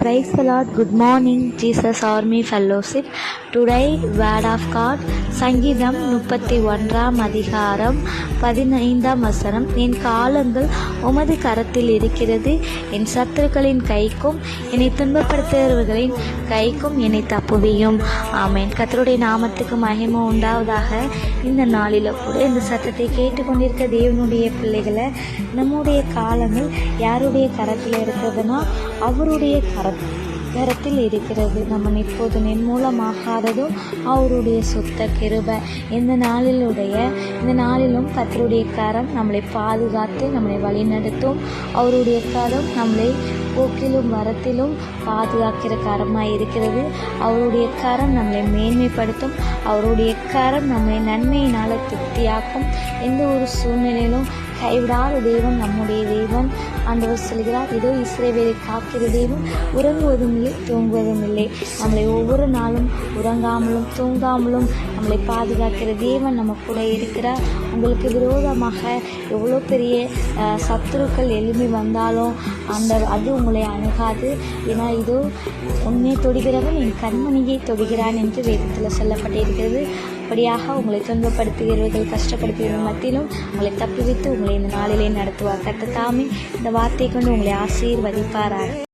Praise the Lord. Good morning, Jesus Army Fellowship. Today, Word of God, சங்கீதம் 31 அதிகாரம் 15 வசனம். என் காலங்கள் உமது கரத்தில் இருக்கிறது, என் சத்துருக்களின் கைக்கும் என்னை துன்பப்படுத்துகிறவர்களின் கைக்கும் என்னை தப்புவியும். ஆமேன். கர்த்தருடைய நாமத்துக்கு மகிமை உண்டாவதாக. இந்த நாளில் கூட இந்த சத்தத்தை கேட்டுக்கொண்டிருக்க தேவனுடைய பிள்ளைகளை, நம்முடைய காலங்கள் யாருடைய கரத்தில் இருக்கிறதுனா அவருடைய கரத்தில் இருக்கிறது. நம்ம இப்போது நிர்மூலமாகாததும் அவருடைய சுத்த கிருபை. இந்த நாளிலும் கர்த்தருடைய கரம் நம்மளை பாதுகாத்து நம்மளை வழிநடத்தும். அவருடைய கரம் நம்மளை போக்கிலும் வரத்திலும் பாதுகாக்கிற கரமாக இருக்கிறது. அவருடைய கரம் நம்மளை மேன்மைப்படுத்தும். அவருடைய கரம் நம்மளை நன்மையினால் திருப்தியாக்கும். எந்த ஒரு சூழ்நிலையிலும் கைவிடாத தேவன் நம்முடைய தேவன். ஆண்டவர் சொல்கிறார், இதோ இஸ்ரவேலை காக்கிற தேவன் உறங்குவதும் இல்லை தூங்குவதும் இல்லை. நம்மளை ஒவ்வொரு நாளும் உறங்காமலும் தூங்காமலும் நம்மளை பாதுகாக்கிற தேவன் நம்ம கூட இருக்கிறார். உங்களுக்கு விரோதமாக எவ்வளோ பெரிய சத்துருக்கள் எழும்பி வந்தாலும் அது உங்களை அணுகாது. ஏன்னா இதோ உன்னை தொடுகிறவன் என் கண்மணியை தொடுகிறான் என்று வேதத்தில் சொல்லப்பட்டிருக்கிறது. அப்படியாக உங்களை துன்பப்படுத்துகிறவர்கள் கஷ்டப்படுத்துகிற மத்தியிலும் உங்களை தப்பிவித்து உங்களை இந்த நாளிலே நடத்துவார். கர்த்தர் தாமே இந்த வார்த்தை கொண்டு உங்களை ஆசீர்வதிப்பாராக.